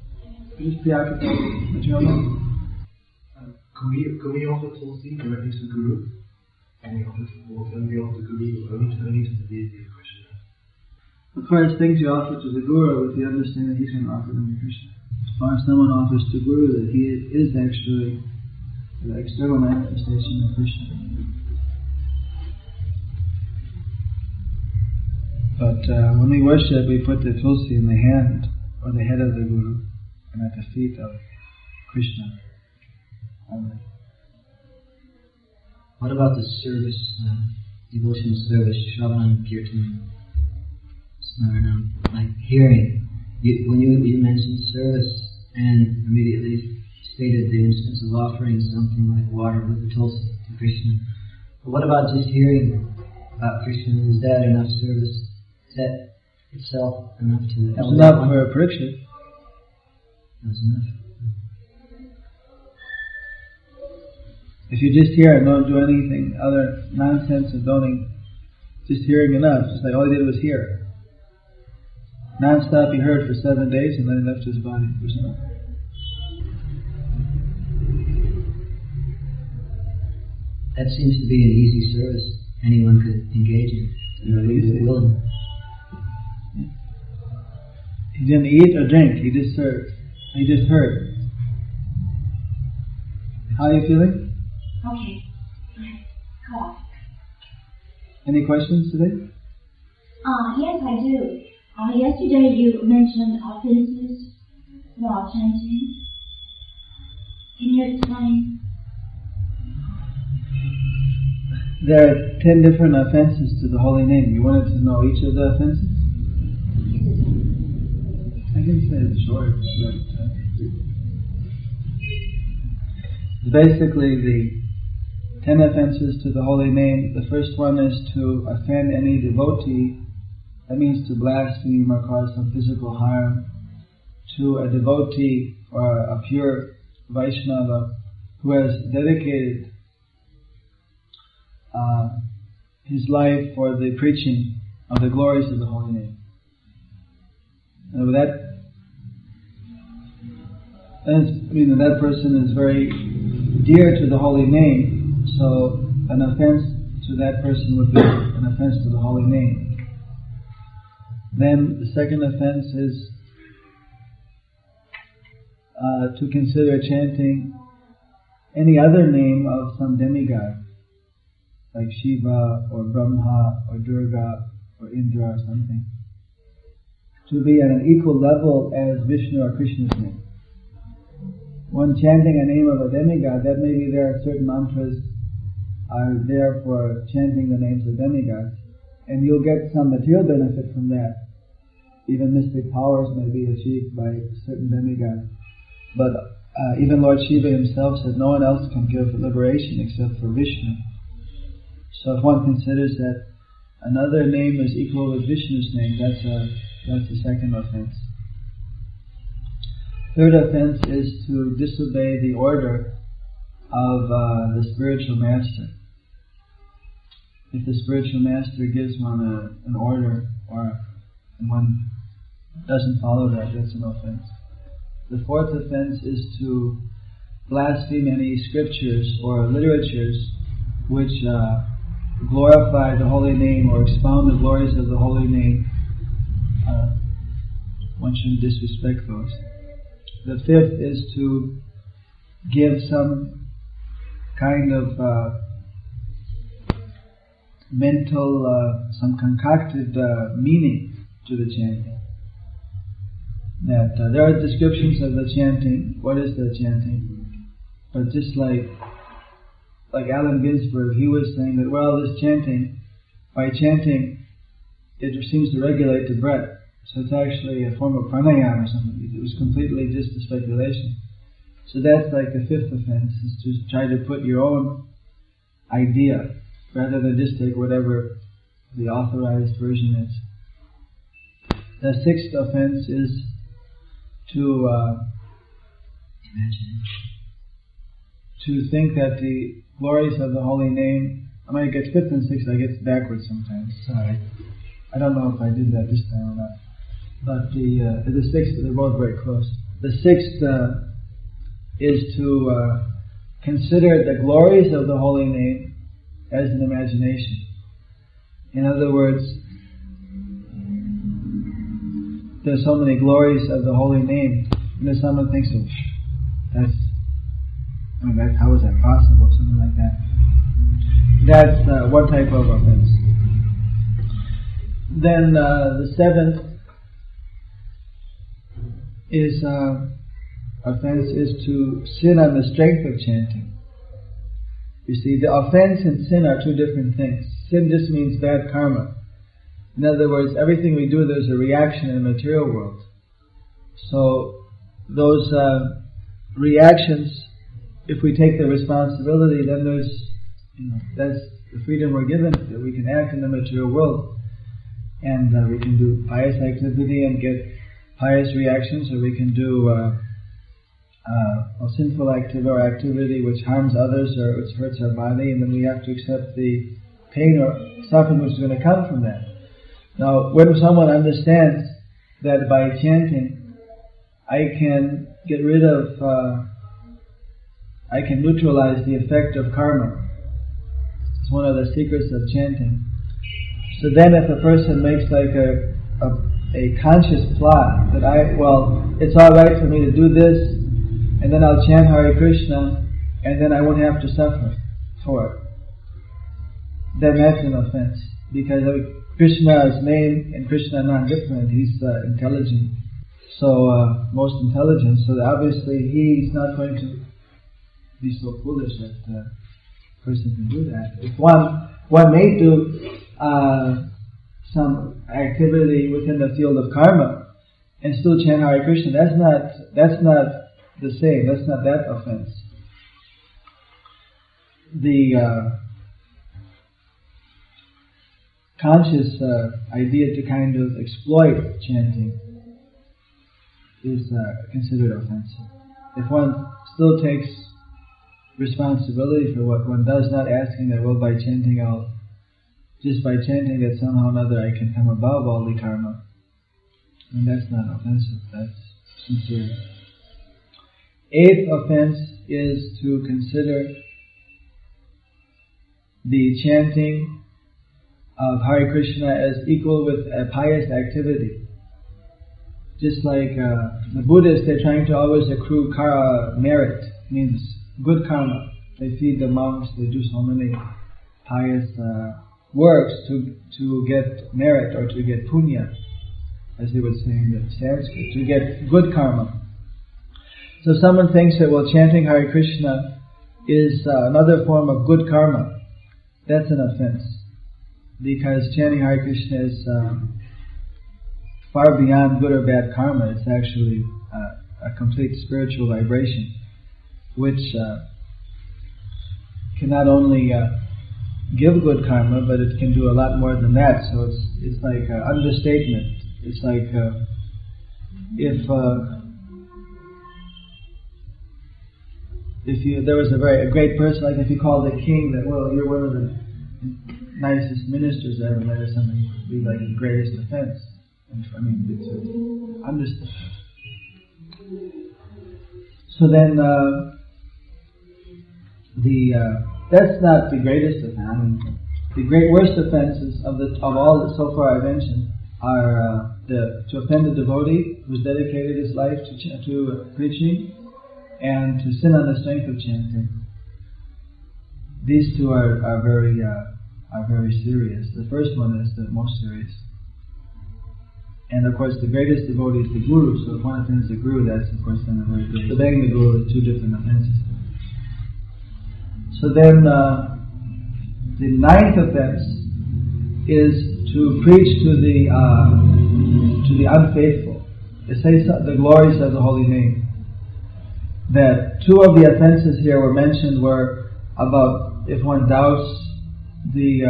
They're just preoccupied with material life. Can we offer Tulsi directly to the Guru? Can we offer the Guru only to the deity of Krishna? Of course, things you offer to the Guru with the understanding that he's going to offer them to Krishna. As far as someone offers to Guru that he is actually the external manifestation of Krishna. But when we worship, we put the Tulsi in the hand or the head of the Guru and at the feet of Krishna only. What about the service, devotional service, Shravan, Kirtan, Smaranam, like hearing? When you mentioned service and immediately stated the instance of offering something like water with the Tulsi to Krishna. But what about just hearing about Krishna? Is that enough service? Is that itself enough to elevate? It's enough for a Parikshit. That's enough. If you just hear and don't do anything other nonsense and don't just hearing enough. Just like all he did was hear. Non-stop he heard for 7 days and then he left his body. That seems to be an easy service anyone could engage in. Easy. Willing. He didn't eat or drink, he just served. He just heard. How are you feeling? Okay. Cool. Any questions today? Yes, I do. Yesterday you mentioned offenses while chanting. Can you explain? There are 10 different offenses to the holy name. You wanted to know each of the offenses? I can say it short, but basically the 10 offenses to the holy name. The first one is to offend any devotee. That means to blaspheme or cause some physical harm to a devotee or a pure Vaishnava who has dedicated his life for the preaching of the glories of the holy name. And with that person is very dear to the holy name, so an offense to that person would be an offense to the holy name. Then the second offense is to consider chanting any other name of some demigod, like Shiva or Brahma or Durga or Indra or something, to be at an equal level as Vishnu or Krishna's name. When chanting a name of a demigod, that may be there, certain mantras are there for chanting the names of demigods, and you'll get some material benefit from that. Even mystic powers may be achieved by certain demigods. But even Lord Shiva himself said no one else can give liberation except for Vishnu. So if one considers that another name is equal with Vishnu's name, that's the second offense. Third offense is to disobey the order of the spiritual master. If the spiritual master gives one an order and one doesn't follow that, that's an offense. The fourth offense is to blaspheme any scriptures or literatures which glorify the holy name or expound the glories of the holy name. One shouldn't disrespect those. The fifth is to give some kind of mental, some concocted meaning to the chanting. That there are descriptions of the chanting. What is the chanting? But just like Allen Ginsberg, he was saying that, well, this chanting, by chanting, it seems to regulate the breath. So it's actually a form of pranayama or something. It was completely just a speculation. So that's like the fifth offense, is to try to put your own idea, rather than just take whatever the authorized version is. The sixth offense is to think that the glories of the holy name, I might get fifth and sixth, I get backwards sometimes. Sorry. I don't know if I did that this time or not. But the sixth, they're both very close. The sixth is to consider the glories of the holy name as an imagination. In other words, there's so many glories of the holy name, and then someone thinks, oh, how is that possible? Something like that. That's one type of offense. Then the seventh offense is to sin on the strength of chanting. You see, the offense and sin are two different things. Sin just means bad karma. In other words, everything we do, there's a reaction in the material world. So those reactions, if we take the responsibility, then that's the freedom we're given, that we can act in the material world. And we can do pious activity and get pious reactions, or we can do a sinful activity or activity which harms others or which hurts our body, and then we have to accept the pain or suffering which is going to come from that. Now, when someone understands that by chanting, I can get rid of, I can neutralize the effect of karma. It's one of the secrets of chanting. So then if a person makes like a conscious plot that it's alright for me to do this, and then I'll chant Hare Krishna, and then I won't have to suffer for it, then that's an offense. Because Krishna's name and Krishna are not different. He's intelligent. So, most intelligent. So obviously he's not going to be so foolish that a person can do that. If one may do some activity within the field of karma and still chant Hare Krishna, that's not the same. That's not that offense. The conscious idea to kind of exploit chanting is considered offensive. If one still takes responsibility for what one does, not asking that, well, by chanting just by chanting that somehow or another I can come above all the karma, and that's not offensive, that's sincere. Eighth offense is to consider the chanting of Hare Krishna as equal with a pious activity. Just like the Buddhists, they're trying to always accrue merit, means good karma. They feed the monks, they do so many pious works to get merit or to get punya, as they would say in the Sanskrit, to get good karma. So someone thinks that, well, chanting Hare Krishna is another form of good karma. That's an offense. Because chanting Hare Krishna is far beyond good or bad karma. It's actually a complete spiritual vibration, which can not only give good karma, but it can do a lot more than that. So it's like an understatement. It's like if there was a great person, like if you called the king that, well, you're one of the nicest ministers I ever met or something, would be like the greatest offense. I mean, it's understatement. So then that's not the greatest offense. I mean, the worst offenses of all that so far I mentioned are to offend a devotee who's dedicated his life to preaching, and to sin on the strength of chanting. These two are very serious. The first one is the most serious. And of course the greatest devotee is the Guru, so if one offends the Guru, that's of course then a very great. Obeying the Guru is two different offenses. So then the ninth offense is to preach to the unfaithful. They say the glories of the holy name. That two of the offenses here were mentioned were about if one doubts the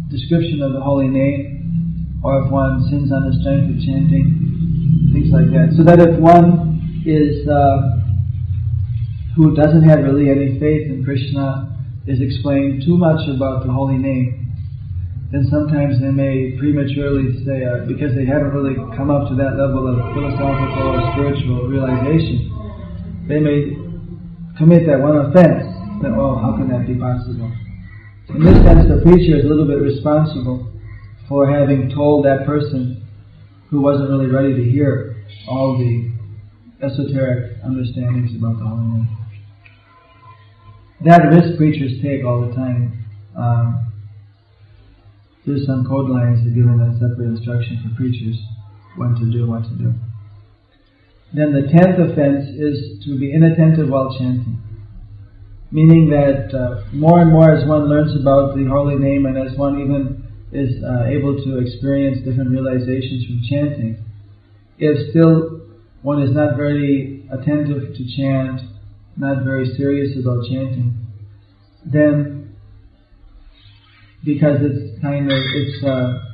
description of the holy name, or if one sins on the strength of chanting, things like that. So that if one is who doesn't have really any faith in Krishna is explaining too much about the holy name, then sometimes they may prematurely say, because they haven't really come up to that level of philosophical or spiritual realization, they may commit that one offense. That, oh, how can that be possible? In this sense, the preacher is a little bit responsible for having told that person who wasn't really ready to hear all the esoteric understandings about the holy name. That risk preachers take all the time. There's some code lines that give them a separate instruction for preachers, what to do. Then the 10th offense is to be inattentive while chanting. Meaning that more and more as one learns about the holy name, and as one even is able to experience different realizations from chanting, if still one is not very attentive to chant, not very serious about chanting, then because it's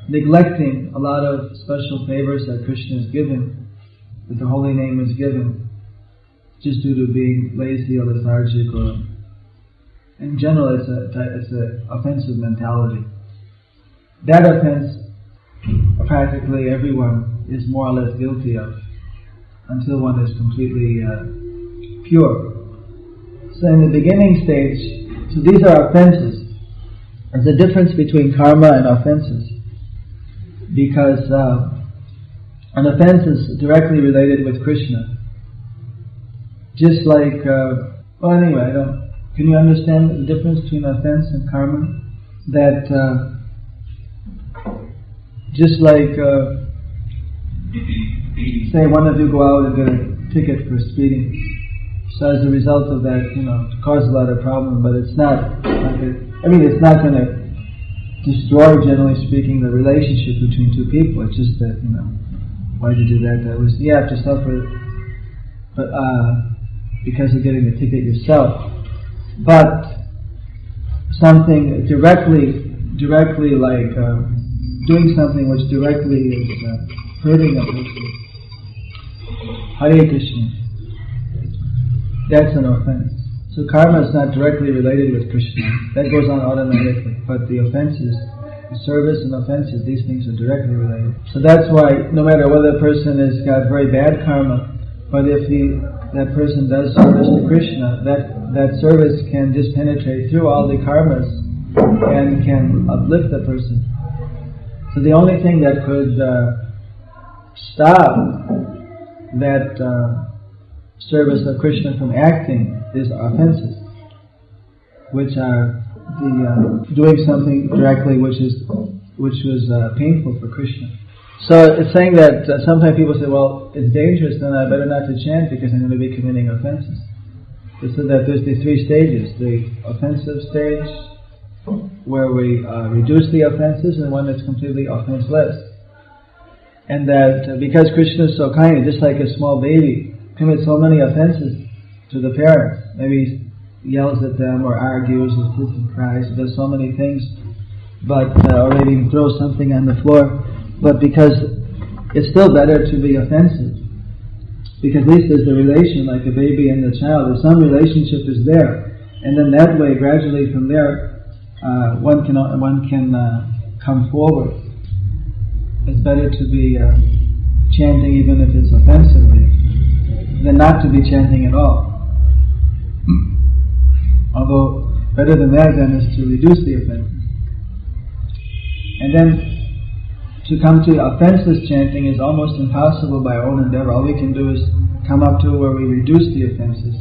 neglecting a lot of special favors that Krishna has given, that the holy name is given, just due to being lazy or lethargic or In general, it's an offensive mentality. That offense, practically everyone is more or less guilty of, until one is completely pure. So in the beginning stage, so these are offenses. There's a difference between karma and offenses, because an offense is directly related with Krishna. Just like, can you understand the difference between offense and karma? That just like, say one of you go out and get a ticket for speeding. So as a result of that, it causes a lot of problem, but it's not like it's not going to destroy, generally speaking, the relationship between two people. It's just that, why did you do that? You have to suffer, but because of getting the ticket yourself. But something directly like doing something which directly is hurting a person. Hare Krishna. That's an offense. So karma is not directly related with Krishna. That goes on automatically. But the offenses, the service and offenses, these things are directly related. So that's why no matter whether a person has got very bad karma, but if that person does service to Krishna, that service can just penetrate through all the karmas and can uplift the person. So the only thing that could stop that service of Krishna from acting is offenses, which are the doing something directly which was painful for Krishna. So it's saying that sometimes people say, well, it's dangerous, then I better not to chant because I'm going to be committing offenses. So that there's the three stages: the offensive stage, where we reduce the offenses, and one that's completely offenseless. And that because Krishna is so kind, just like a small baby commits so many offenses to the parents. Maybe he yells at them or argues or cries, does so many things, but or maybe even throws something on the floor. But because it's still better to be offensive, because at least there's a relation, like a baby and the child, there's some relationship is there, and then that way, gradually from there, one can come forward. It's better to be chanting even if it's offensively than not to be chanting at all. Although better than that then is to reduce the offenses. And then to come to offenseless chanting is almost impossible by our own endeavor. All we can do is come up to where we reduce the offenses,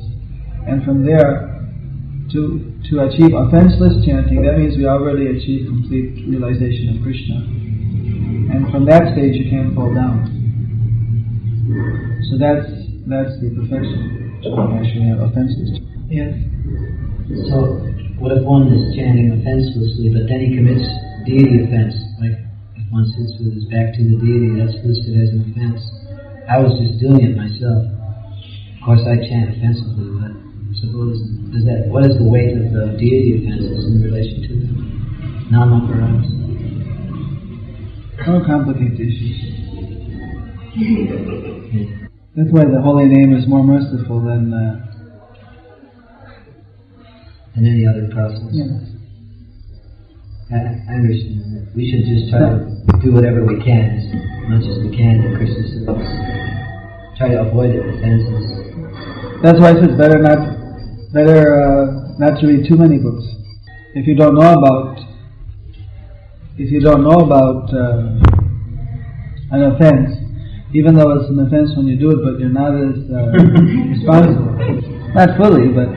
and from there to achieve offenseless chanting, that means we already achieve complete realization of Krishna. And from that stage you can't fall down. So that's the perfection. So we actually have offenseless. Yes. So what if one is chanting offenselessly, but then he commits deity offense? Like if one sits with his back to the deity, that's listed as an offense. I was just doing it myself. Of course I chant offensively, but suppose what is the weight of the deity offenses in relation to the Namaparas? Don't complicate the issues. That's why the holy name is more merciful than any other process. Yeah. I understand that. We should just try to do whatever we can, as much as we can in Krishna's service. Try to avoid offenses. That's why it's better not to read too many books. If you don't know about an offense, even though it's an offense when you do it, but you're not as responsible. Not fully, but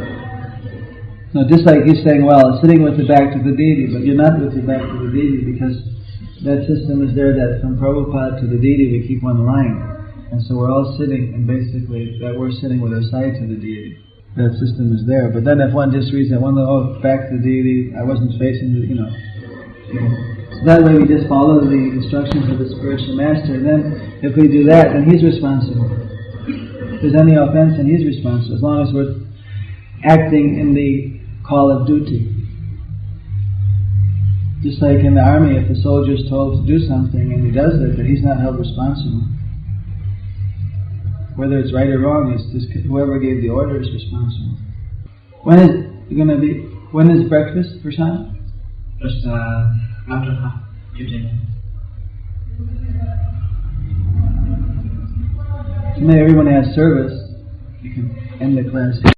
just like you're saying, well, sitting with the back to the deity, but you're not with your back to the deity because that system is there that from Prabhupada to the deity we keep one line. And so we're all sitting, and basically that we're sitting with our side to the deity. That system is there. But then if one just reads that one, back to the deity, I wasn't facing the, So that way we just follow the instructions of the spiritual master, and then if we do that, then he's responsible. If there's any offense, then he's responsible, as long as we're acting in the call of duty. Just like in the army, if the soldier is told to do something and he does it, then he's not held responsible. Whether it's right or wrong, it's just whoever gave the order is responsible. When When is breakfast, Prashant? Just after 15 minutes. So now everyone has service. You can end the class.